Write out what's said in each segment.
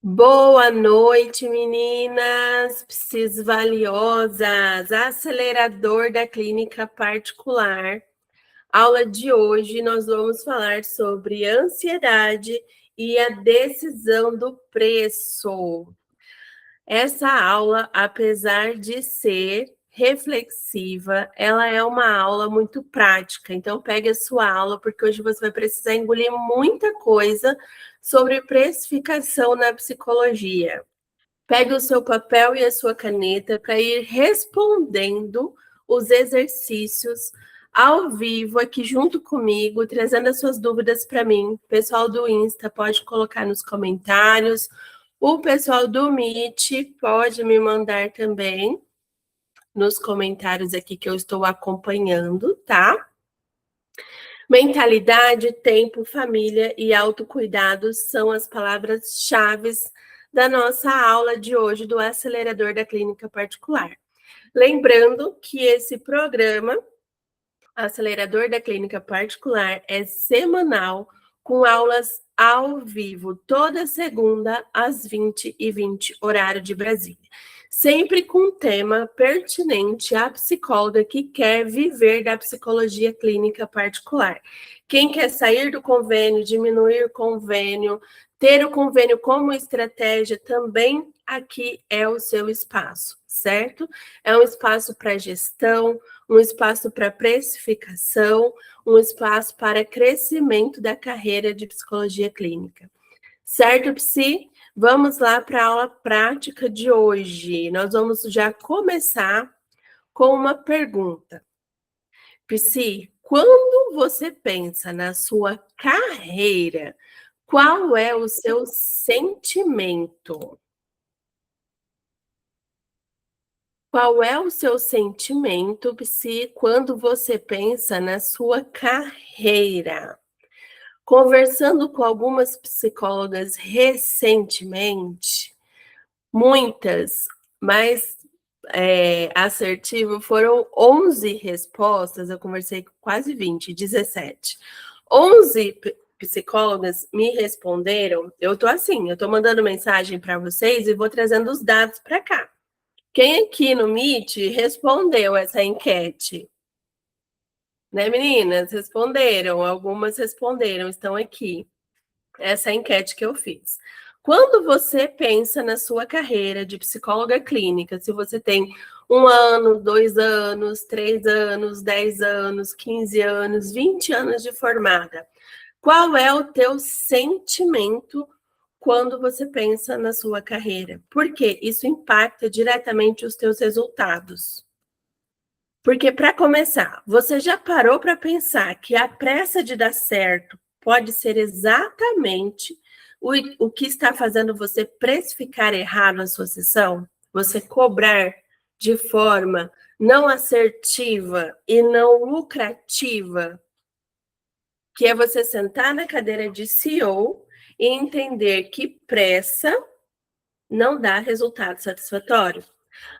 Boa noite, meninas, psis valiosas, acelerador da clínica particular. Aula de hoje nós vamos falar sobre ansiedade e a decisão do preço. Essa aula, apesar de ser reflexiva, ela é uma aula muito prática. Então, pegue a sua aula, porque hoje você vai precisar engolir muita coisa sobre precificação na psicologia. Pegue o seu papel e a sua caneta para ir respondendo os exercícios ao vivo aqui junto comigo, trazendo as suas dúvidas para mim. O pessoal do Insta pode colocar nos comentários. O pessoal do Meet pode me mandar também nos comentários aqui que eu estou acompanhando, tá? Mentalidade, tempo, família e autocuidado são as palavras-chave da nossa aula de hoje do acelerador da clínica particular. Lembrando que esse programa, acelerador da clínica particular, é semanal, com aulas ao vivo, toda segunda às 20h20, horário de Brasília. Sempre com um tema pertinente à psicóloga que quer viver da psicologia clínica particular. Quem quer sair do convênio, diminuir o convênio, ter o convênio como estratégia, também aqui é o seu espaço, certo? É um espaço para gestão, um espaço para precificação, um espaço para crescimento da carreira de psicologia clínica. Certo, Psi? Vamos lá para a aula prática de hoje. Nós vamos já começar com uma pergunta. Psi, quando você pensa na sua carreira, qual é o seu sentimento? Qual é o seu sentimento, Psi, quando você pensa na sua carreira? Conversando com algumas psicólogas recentemente, muitas, mais assertivo, foram 11 respostas, eu conversei com quase 20, 17. 11 psicólogas me responderam, eu tô mandando mensagem para vocês e vou trazendo os dados para cá. Quem aqui no Meet respondeu essa enquete? Né, meninas? Responderam, algumas responderam, estão aqui. Essa é a enquete que eu fiz. Quando você pensa na sua carreira de psicóloga clínica, se você tem 1 ano, 2 anos, 3 anos, 10 anos, 15 anos, 20 anos de formada, qual é o teu sentimento quando você pensa na sua carreira? Porque isso impacta diretamente os teus resultados. Porque, para começar, você já parou para pensar que a pressa de dar certo pode ser exatamente o que está fazendo você precificar errado a sua sessão? Você cobrar de forma não assertiva e não lucrativa, que é você sentar na cadeira de CEO e entender que pressa não dá resultado satisfatório.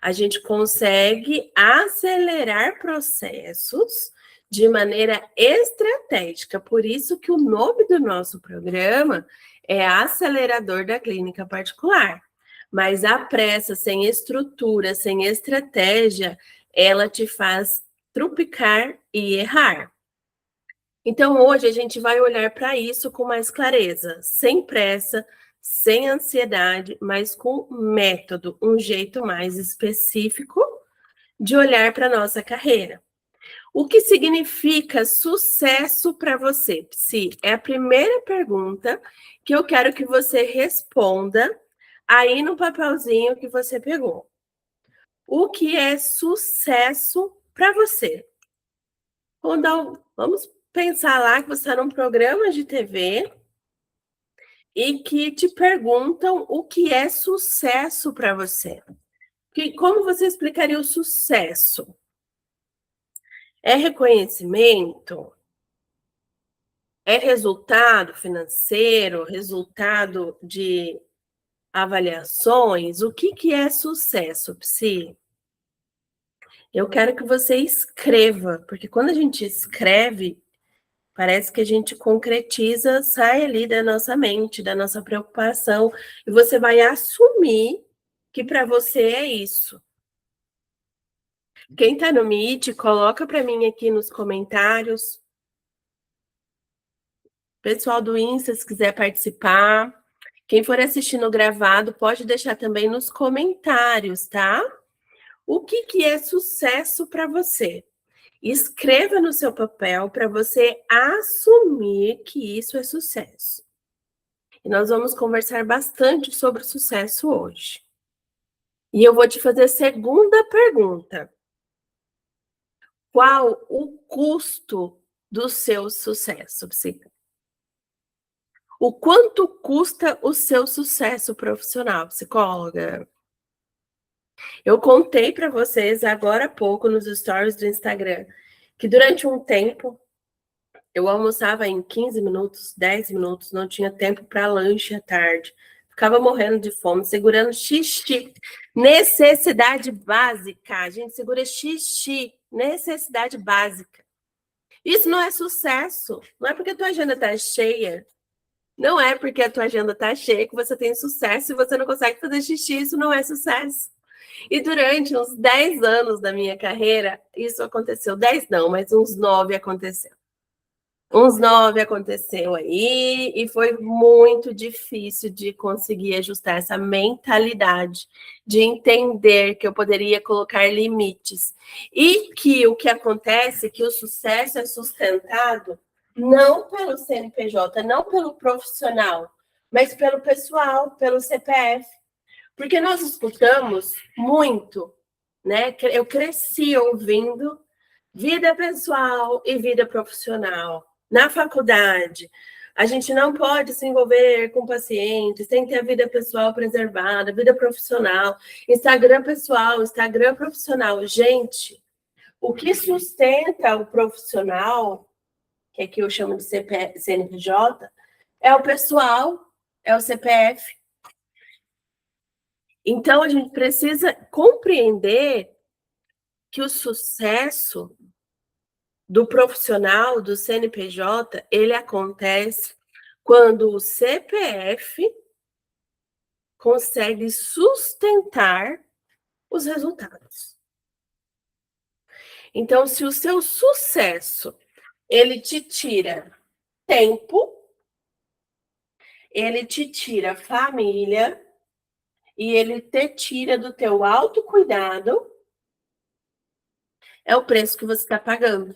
A gente consegue acelerar processos de maneira estratégica. Por isso que o nome do nosso programa é Acelerador da Clínica Particular. Mas a pressa, sem estrutura, sem estratégia, ela te faz trupicar e errar. Então, hoje a gente vai olhar para isso com mais clareza, sem pressa, sem ansiedade, mas com método, um jeito mais específico de olhar para a nossa carreira. O que significa sucesso para você, Psi? É a primeira pergunta que eu quero que você responda aí no papelzinho que você pegou. O que é sucesso para você? Vamos pensar lá que você está num programa de TV e que te perguntam o que é sucesso para você. Como você explicaria o sucesso? É reconhecimento? É resultado financeiro? Resultado de avaliações? O que é sucesso, Psi? Eu quero que você escreva, porque quando a gente escreve, Parece que a gente concretiza, sai ali da nossa mente, da nossa preocupação, e você vai assumir que para você é isso. Quem está no Meet, coloca para mim aqui nos comentários. Pessoal do Insta, se quiser participar. Quem for assistindo gravado, pode deixar também nos comentários, tá? O que é sucesso para você? Escreva no seu papel para você assumir que isso é sucesso. E nós vamos conversar bastante sobre sucesso hoje. E eu vou te fazer a segunda pergunta. Qual o custo do seu sucesso, psica? O quanto custa o seu sucesso profissional, psicóloga? Eu contei para vocês agora há pouco nos stories do Instagram que durante um tempo eu almoçava em 15 minutos, 10 minutos, não tinha tempo para lanche à tarde. Ficava morrendo de fome, segurando xixi. Necessidade básica. A gente segura xixi. Necessidade básica. Isso não é sucesso. Não é porque a tua agenda está cheia. Não é porque a tua agenda está cheia que você tem sucesso e você não consegue fazer xixi. Isso não é sucesso. E durante uns 10 anos da minha carreira, isso aconteceu. 10 não, mas uns 9 aconteceu. Uns 9 aconteceu aí e foi muito difícil de conseguir ajustar essa mentalidade, de entender que eu poderia colocar limites. E que o que acontece é que o sucesso é sustentado não pelo CNPJ, não pelo profissional, mas pelo pessoal, pelo CPF. Porque nós escutamos muito, né? Eu cresci ouvindo vida pessoal e vida profissional. Na faculdade, a gente não pode se envolver com pacientes, tem que ter a vida pessoal preservada, vida profissional, Instagram pessoal, Instagram profissional. Gente, o que sustenta o profissional, que aqui eu chamo de CNPJ, é o pessoal, é o CPF. Então, a gente precisa compreender que o sucesso do profissional, do CNPJ, ele acontece quando o CPF consegue sustentar os resultados. Então, se o seu sucesso, ele te tira tempo, ele te tira família, e ele te tira do teu autocuidado, é o preço que você está pagando.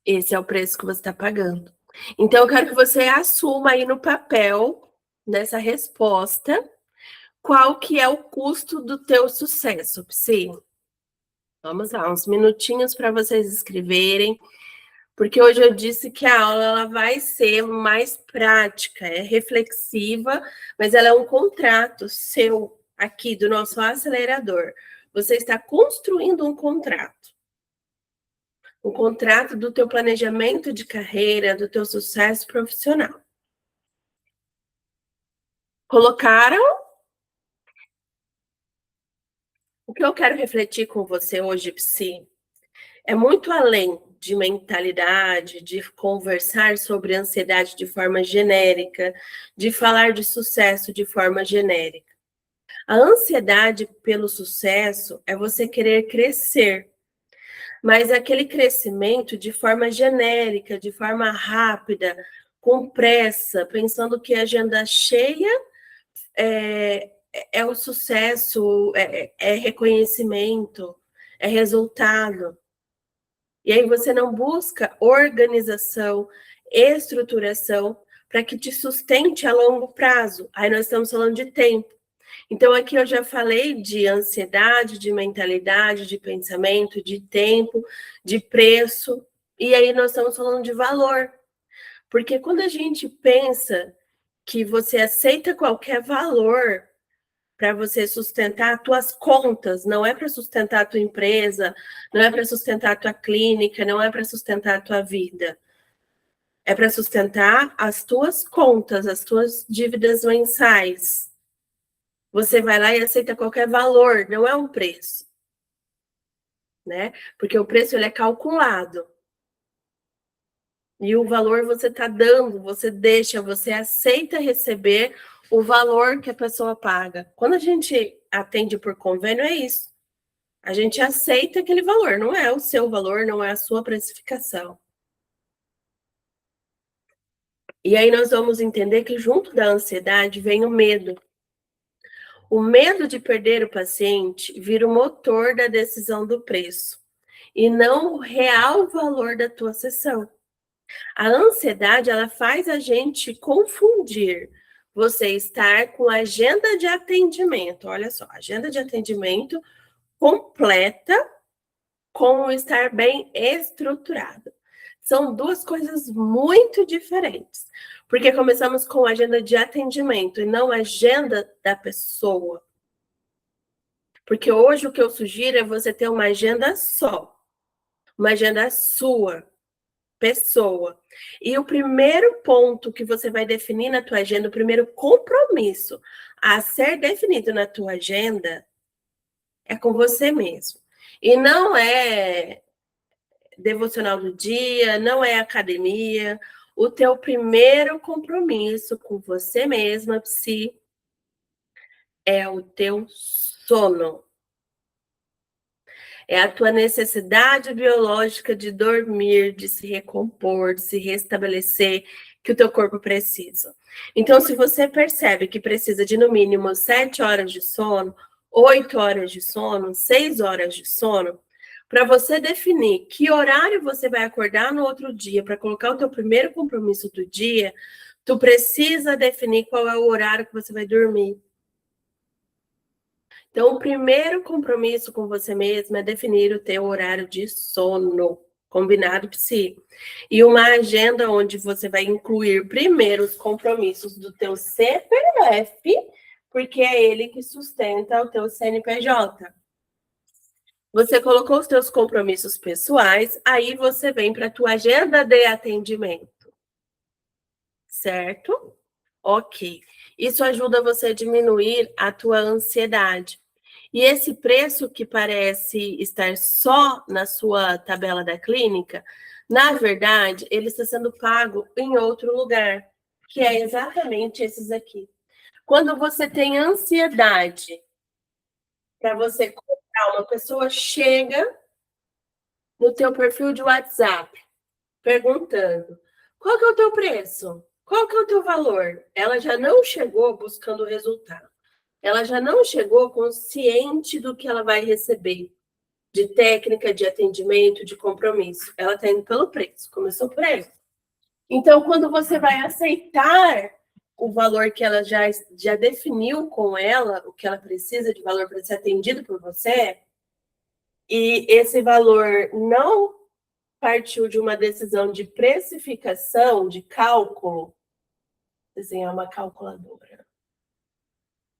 Esse é o preço que você está pagando. Então, eu quero que você assuma aí no papel, nessa resposta, qual que é o custo do teu sucesso, Psi? Vamos lá, uns minutinhos para vocês escreverem, porque hoje eu disse que a aula ela vai ser mais prática, é reflexiva, mas ela é um contrato seu aqui do nosso acelerador. Você está construindo um contrato. O contrato do teu planejamento de carreira, do teu sucesso profissional. Colocaram? O que eu quero refletir com você hoje, Psi, é muito além de mentalidade, de conversar sobre ansiedade de forma genérica, de falar de sucesso de forma genérica. A ansiedade pelo sucesso é você querer crescer, mas aquele crescimento de forma genérica, de forma rápida, com pressa, pensando que a agenda cheia é o sucesso, é reconhecimento, é resultado. E aí você não busca organização, estruturação para que te sustente a longo prazo. Aí nós estamos falando de tempo. Então, aqui eu já falei de ansiedade, de mentalidade, de pensamento, de tempo, de preço. E aí nós estamos falando de valor. Porque quando a gente pensa que você aceita qualquer valor para você sustentar as tuas contas, não é para sustentar a tua empresa, não é para sustentar a tua clínica, não é para sustentar a tua vida. É para sustentar as tuas contas, as tuas dívidas mensais. Você vai lá e aceita qualquer valor, não é um preço, né? Porque o preço ele é calculado. E o valor você está dando, você deixa, você aceita receber o valor que a pessoa paga. Quando a gente atende por convênio, é isso. A gente aceita aquele valor, não é o seu valor, não é a sua precificação. E aí nós vamos entender que junto da ansiedade vem o medo. O medo de perder o paciente vira o motor da decisão do preço e não o real valor da tua sessão. A ansiedade, ela faz a gente confundir você estar com a agenda de atendimento, olha só, agenda de atendimento completa com o estar bem estruturado. São duas coisas muito diferentes, porque começamos com a agenda de atendimento e não a agenda da pessoa. Porque hoje o que eu sugiro é você ter uma agenda só, uma agenda sua, pessoa. E o primeiro ponto que você vai definir na tua agenda, o primeiro compromisso a ser definido na tua agenda é com você mesmo. E não é devocional do dia, não é academia. O teu primeiro compromisso com você mesma, Psi, é o teu sono. É a tua necessidade biológica de dormir, de se recompor, de se restabelecer, que o teu corpo precisa. Então, se você percebe que precisa de no mínimo 7 horas de sono, 8 horas de sono, 6 horas de sono, para você definir que horário você vai acordar no outro dia, para colocar o teu primeiro compromisso do dia, tu precisa definir qual é o horário que você vai dormir. Então, o primeiro compromisso com você mesma é definir o teu horário de sono, combinado, Psi? E uma agenda onde você vai incluir primeiro os compromissos do teu CPF, porque é ele que sustenta o teu CNPJ. Você colocou os teus compromissos pessoais, aí você vem para a tua agenda de atendimento, certo? Ok. Isso ajuda você a diminuir a tua ansiedade. E esse preço que parece estar só na sua tabela da clínica, na verdade, ele está sendo pago em outro lugar, que é exatamente esses aqui. Quando você tem ansiedade para você comprar, uma pessoa chega no teu perfil de WhatsApp perguntando: qual que é o teu preço? Qual que é o teu valor? Ela já não chegou buscando o resultado. Ela já não chegou consciente do que ela vai receber, de técnica, de atendimento, de compromisso. Ela está indo pelo preço, começou por aí. Então, quando você vai aceitar o valor que ela já definiu com ela, o que ela precisa de valor para ser atendido por você, e esse valor não partiu de uma decisão de precificação, de cálculo, desenhar uma calculadora.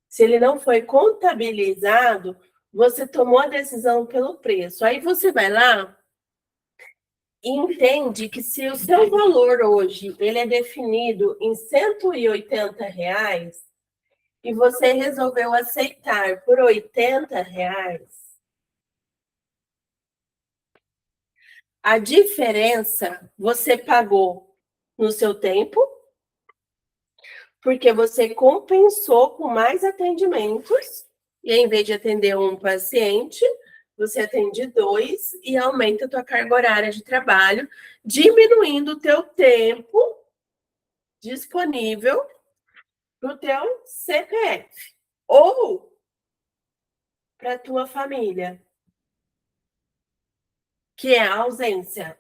Se ele não foi contabilizado, você tomou a decisão pelo preço. Aí você vai lá e entende que se o seu valor hoje ele é definido em R$ 180 e você resolveu aceitar por R$ 80, a diferença você pagou no seu tempo, porque você compensou com mais atendimentos, e em vez de atender um paciente, você atende 2 e aumenta a tua carga horária de trabalho, diminuindo o teu tempo disponível para o teu CPF ou para a tua família, que é a ausência.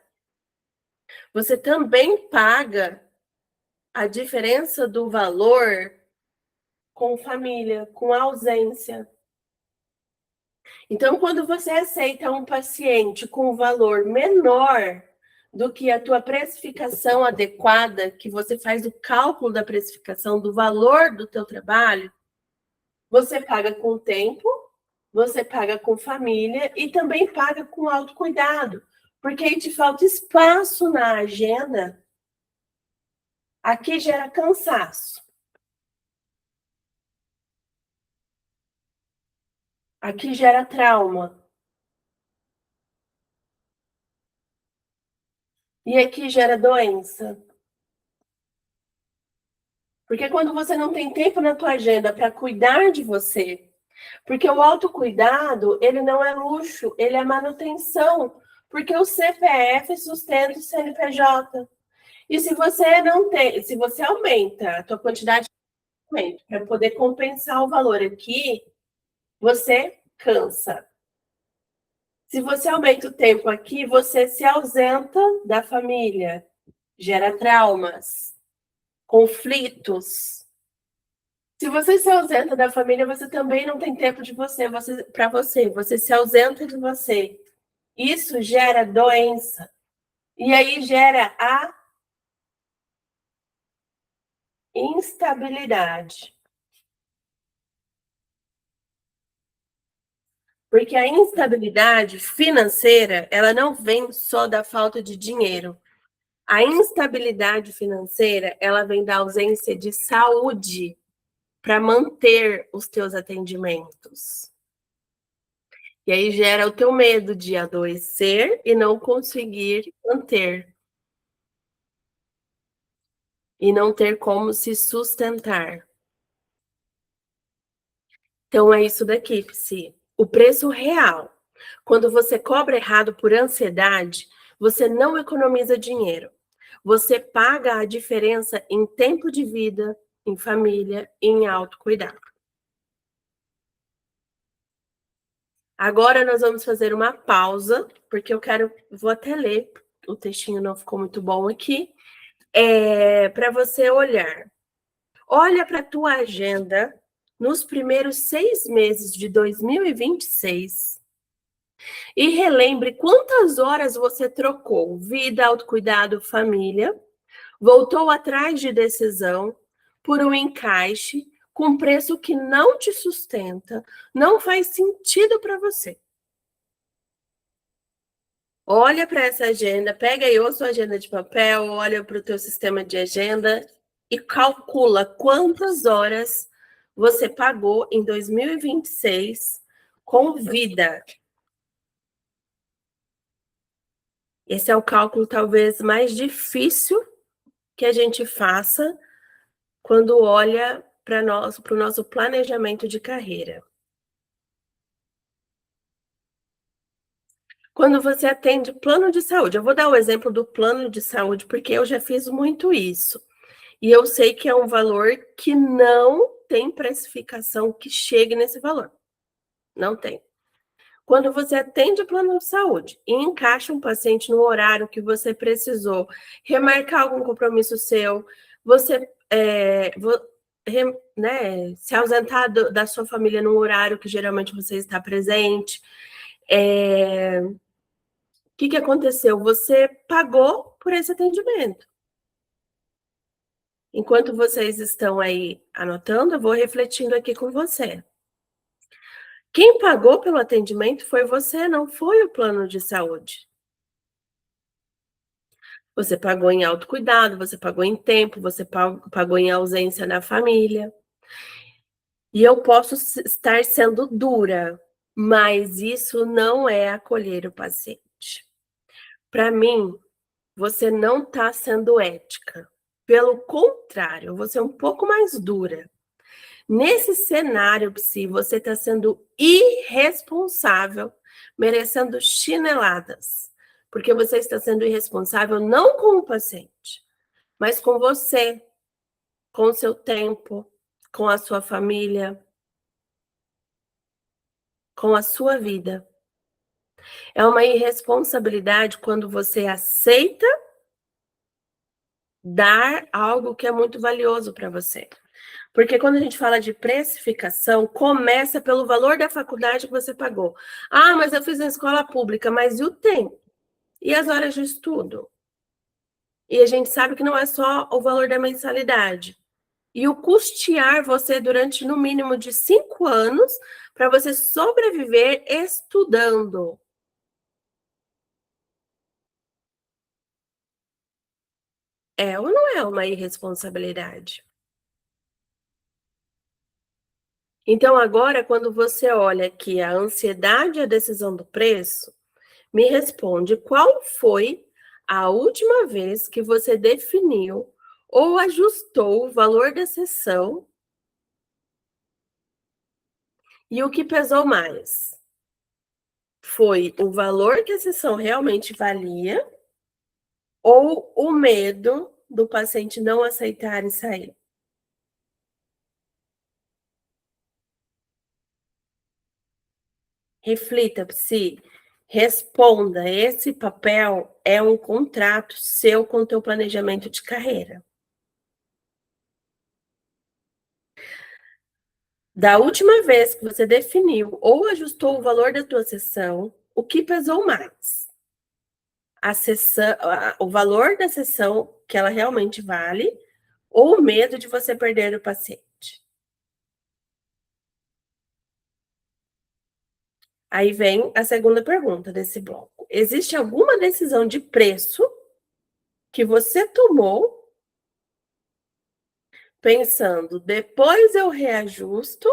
Você também paga a diferença do valor com família, com ausência. Então, quando você aceita um paciente com um valor menor do que a tua precificação adequada, que você faz o cálculo da precificação do valor do teu trabalho, você paga com tempo, você paga com família e também paga com autocuidado, porque aí te falta espaço na agenda. Aqui gera cansaço. Aqui gera trauma. E aqui gera doença. Porque quando você não tem tempo na tua agenda para cuidar de você, porque o autocuidado, ele não é luxo, ele é manutenção, porque o CPF sustenta o CNPJ. E se você não tem, se você aumenta a tua quantidade de alimento para poder compensar o valor aqui, você cansa. Se você aumenta o tempo aqui, você se ausenta da família, gera traumas, conflitos. Se você se ausenta da família, você também não tem tempo de você para você, você se ausenta de você. Isso gera doença. E aí gera a instabilidade. Porque a instabilidade financeira, ela não vem só da falta de dinheiro. A instabilidade financeira, ela vem da ausência de saúde para manter os teus atendimentos. E aí gera o teu medo de adoecer e não conseguir manter. E não ter como se sustentar. Então é isso daqui, Psi. O preço real. Quando você cobra errado por ansiedade, você não economiza dinheiro. Você paga a diferença em tempo de vida, em família e em autocuidado. Agora nós vamos fazer uma pausa, porque vou até ler, o textinho não ficou muito bom aqui, para você olhar. Olha para a tua agenda nos primeiros 6 meses de 2026 e relembre quantas horas você trocou vida, autocuidado, família, voltou atrás de decisão por um encaixe com preço que não te sustenta, não faz sentido para você. Olha para essa agenda, pega aí ou sua agenda de papel, olha para o teu sistema de agenda e calcula quantas horas você pagou em 2026 com vida. Esse é o cálculo talvez mais difícil que a gente faça quando olha para o nosso planejamento de carreira. Quando você atende plano de saúde, eu vou dar o exemplo do plano de saúde, porque eu já fiz muito isso. E eu sei que é um valor que não tem precificação que chegue nesse valor. Não tem. Quando você atende o plano de saúde e encaixa um paciente no horário que você precisou, remarcar algum compromisso seu, você se ausentar da sua família no horário que geralmente você está presente. O que aconteceu? Você pagou por esse atendimento. Enquanto vocês estão aí anotando, eu vou refletindo aqui com você. Quem pagou pelo atendimento foi você, não foi o plano de saúde. Você pagou em autocuidado, você pagou em tempo, você pagou em ausência da família. E eu posso estar sendo dura, mas isso não é acolher o paciente. Para mim, você não está sendo ética. Pelo contrário, você é um pouco mais dura. Nesse cenário, Psi, você está sendo irresponsável, merecendo chineladas, porque você está sendo irresponsável não com o paciente, mas com você, com o seu tempo, com a sua família, com a sua vida. É uma irresponsabilidade quando você aceita dar algo que é muito valioso para você. Porque quando a gente fala de precificação, começa pelo valor da faculdade que você pagou. Ah, mas eu fiz na escola pública, mas e o tempo? E as horas de estudo? E a gente sabe que não é só o valor da mensalidade. E o custear você durante no mínimo de 5 anos para você sobreviver estudando. É ou não é uma irresponsabilidade? Então, agora, quando você olha aqui a ansiedade e a decisão do preço, me responde qual foi a última vez que você definiu ou ajustou o valor da sessão e o que pesou mais? Foi o valor que a sessão realmente valia ou o medo do paciente não aceitar e sair? Reflita, se responda. Esse papel é um contrato seu com o teu planejamento de carreira. Da última vez que você definiu ou ajustou o valor da tua sessão, o que pesou mais? A sessão, o valor da sessão que ela realmente vale ou o medo de você perder o paciente? Aí vem a segunda pergunta desse bloco. Existe alguma decisão de preço que você tomou pensando, depois eu reajusto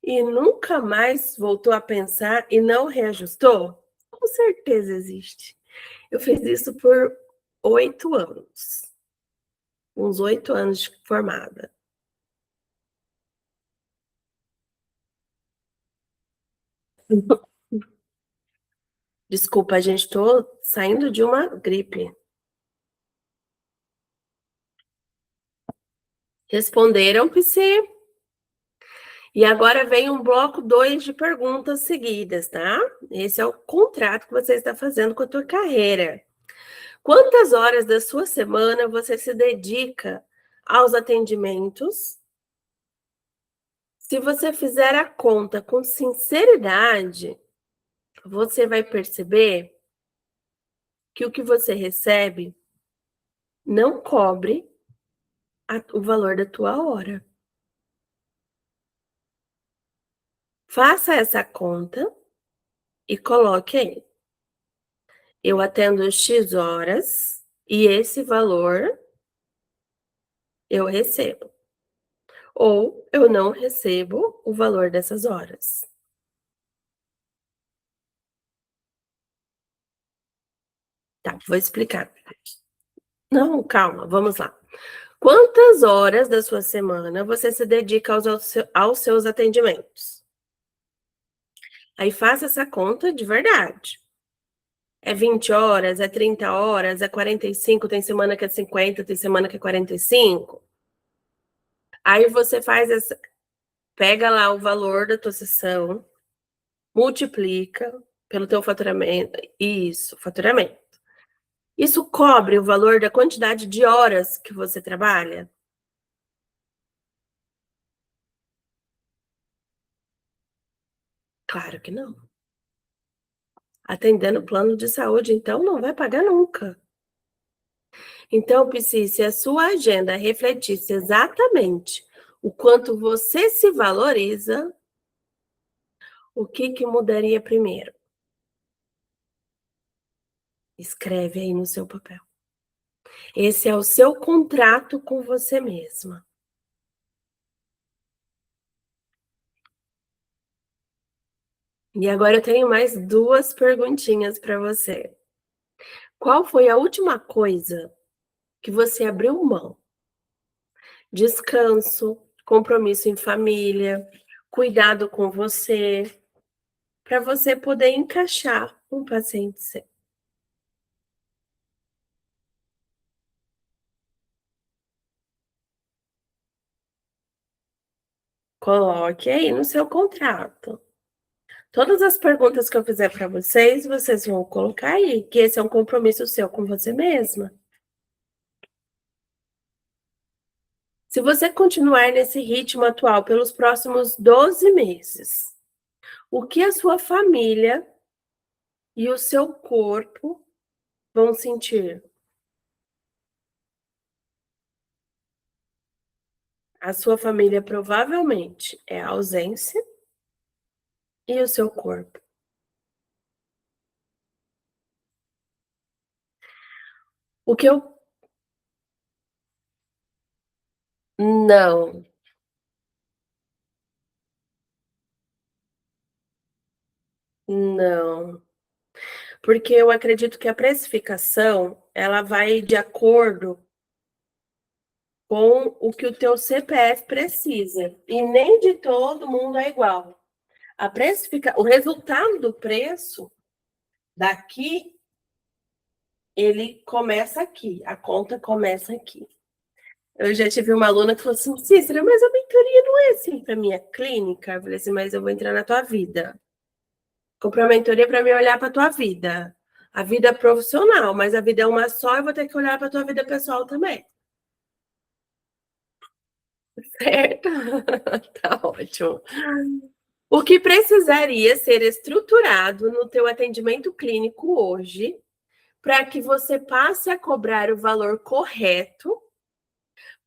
e nunca mais voltou a pensar e não reajustou? Com certeza existe. Eu fiz isso por 8 anos. Uns 8 anos de formada. Desculpa, gente, estou saindo de uma gripe. Responderam, Psy? E agora vem um bloco 2 de perguntas seguidas, tá? Esse é o contrato que você está fazendo com a tua carreira. Quantas horas da sua semana você se dedica aos atendimentos? Se você fizer a conta com sinceridade, você vai perceber que o que você recebe não cobre o valor da tua hora. Faça essa conta e coloque aí. Eu atendo X horas e esse valor eu recebo. Ou eu não recebo o valor dessas horas. Tá, vou explicar. Não, calma, vamos lá. Quantas horas da sua semana você se dedica aos seus atendimentos? Aí faça essa conta de verdade. É 20 horas, é 30 horas, é 45, tem semana que é 50, tem semana que é 45. Aí você faz essa, pega lá o valor da tua sessão, multiplica pelo teu faturamento. Isso, faturamento. Isso cobre o valor da quantidade de horas que você trabalha? Claro que não. Atendendo plano de saúde, então, não vai pagar nunca. Então, Psy, se a sua agenda refletisse exatamente o quanto você se valoriza, o que mudaria primeiro? Escreve aí no seu papel. Esse é o seu contrato com você mesma. E agora eu tenho mais 2 perguntinhas para você. Qual foi a última coisa que você abriu mão? Descanso, compromisso em família, cuidado com você, para você poder encaixar um paciente seu. Coloque aí no seu contrato. Todas as perguntas que eu fizer para vocês vão colocar aí, que esse é um compromisso seu com você mesma. Se você continuar nesse ritmo atual pelos próximos 12 meses, o que a sua família e o seu corpo vão sentir? A sua família provavelmente é a ausência e o seu corpo. O que eu não, não. Porque eu acredito que a precificação, ela vai de acordo com o que o teu CPF precisa. E nem de todo mundo é igual. O resultado do preço daqui, ele começa aqui. A conta começa aqui. Eu já tive uma aluna que falou assim, Cícera, mas a mentoria não é assim para minha clínica? Eu falei assim, mas eu vou entrar na tua vida. Comprei uma mentoria para me olhar para tua vida. A vida profissional, mas a vida é uma só, eu vou ter que olhar para tua vida pessoal também. Certo? Tá ótimo. O que precisaria ser estruturado no teu atendimento clínico hoje para que você passe a cobrar o valor correto,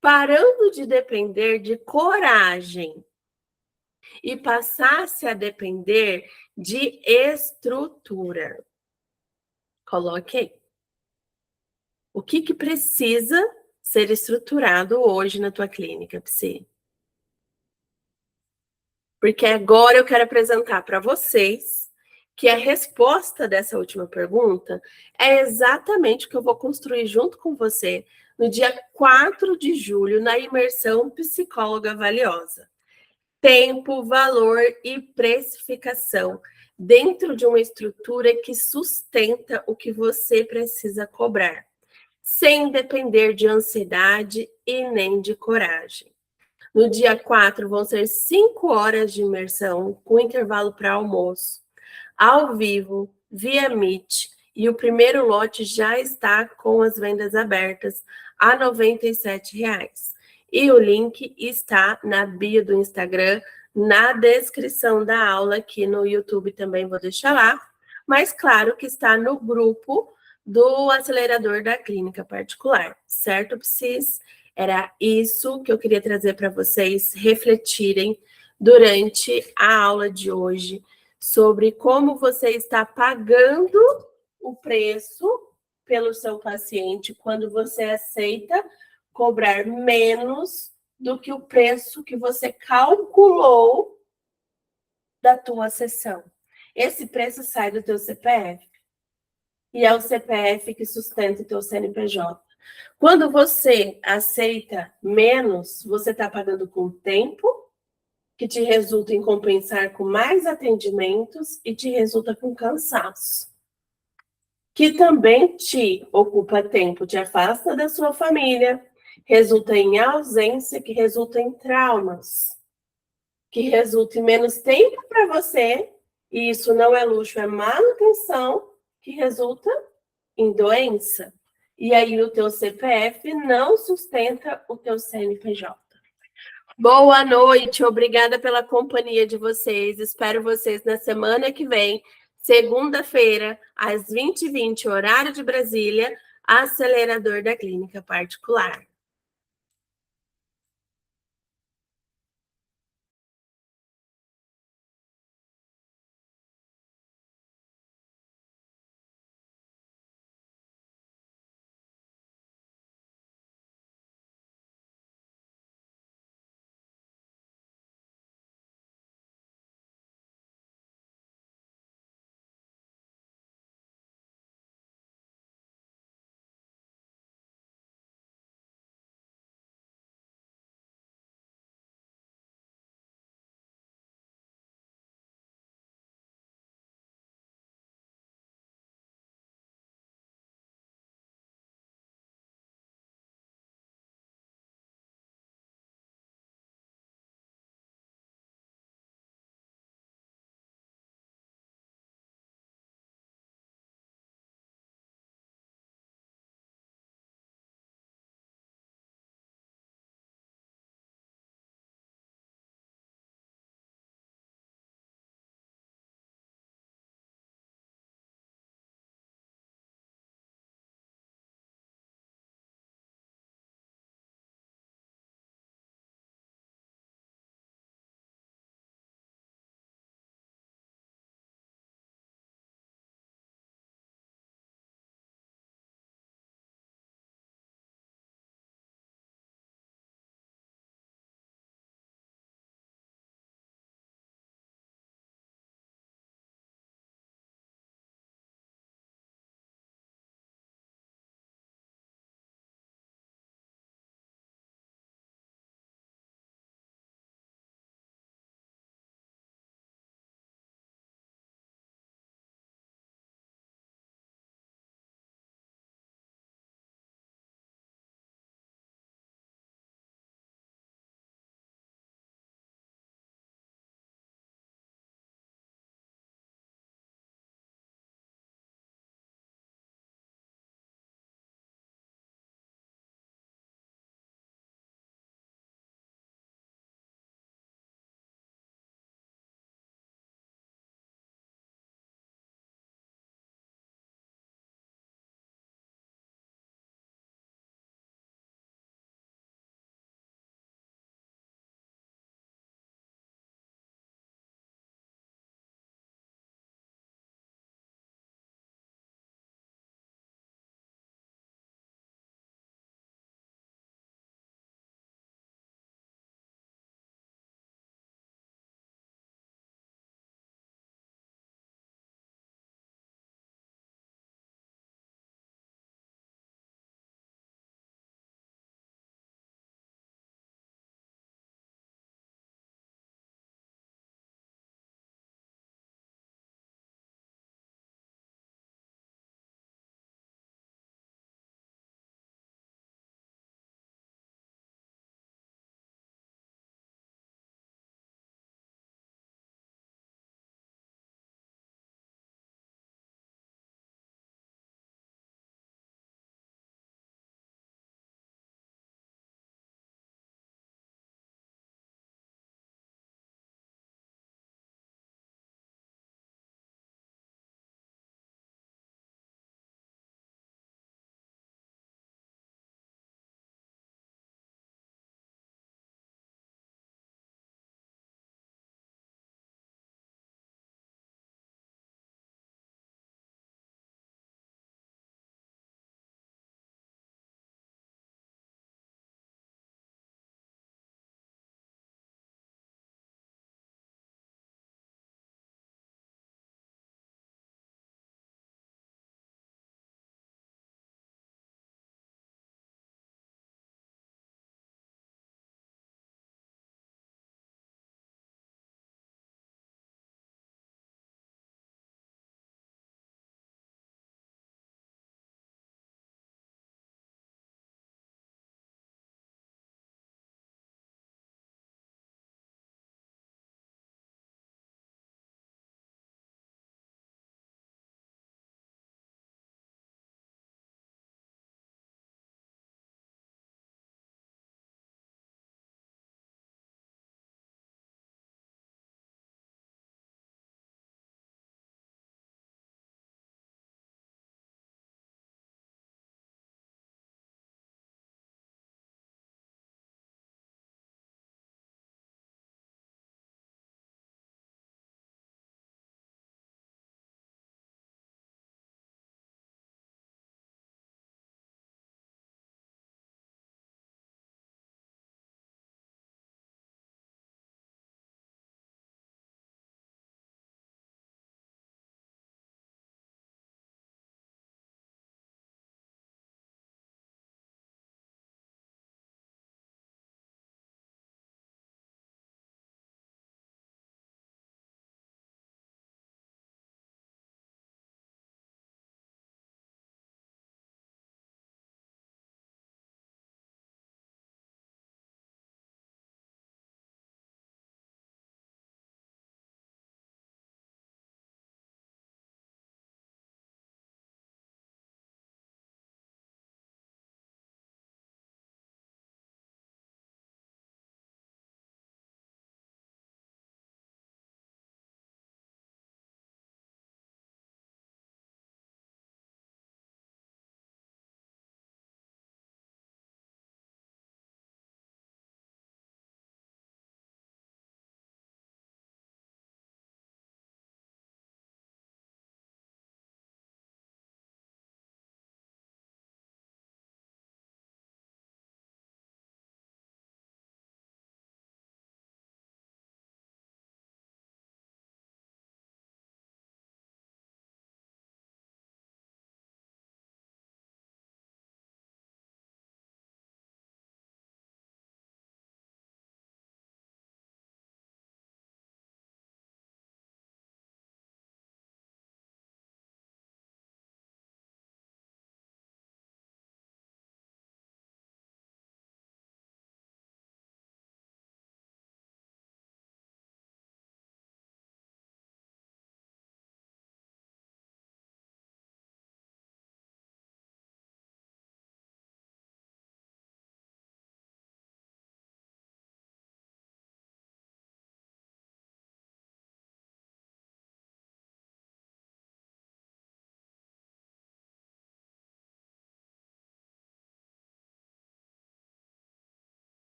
parando de depender de coragem e passasse a depender de estrutura? Coloque aí. O que precisa ser estruturado hoje na tua clínica, Psi? Porque agora eu quero apresentar para vocês que a resposta dessa última pergunta é exatamente o que eu vou construir junto com você no dia 4 de julho, na imersão Psicóloga Valiosa. Tempo, valor e precificação dentro de uma estrutura que sustenta o que você precisa cobrar, sem depender de ansiedade e nem de coragem. No dia 4, vão ser 5 horas de imersão, com intervalo para almoço, ao vivo, via Meet, e o primeiro lote já está com as vendas abertas a R$ 97,00. E o link está na bio do Instagram, na descrição da aula aqui no YouTube também vou deixar lá, mas claro que está no grupo do acelerador da clínica particular, certo, Psis? Era isso que eu queria trazer para vocês refletirem durante a aula de hoje, sobre como você está pagando o preço pelo seu paciente quando você aceita cobrar menos do que o preço que você calculou da tua sessão. Esse preço sai do teu CPF e é o CPF que sustenta o teu CNPJ. Quando você aceita menos, você está pagando com tempo, que te resulta em compensar com mais atendimentos e te resulta com cansaço, que também te ocupa tempo, te afasta da sua família, resulta em ausência, que resulta em traumas, que resulta em menos tempo para você, e isso não é luxo, é manutenção, que resulta em doença. E aí o teu CPF não sustenta o teu CNPJ. Boa noite, obrigada pela companhia de vocês. Espero vocês na semana que vem, segunda-feira, às 20h20, horário de Brasília, acelerador da clínica particular.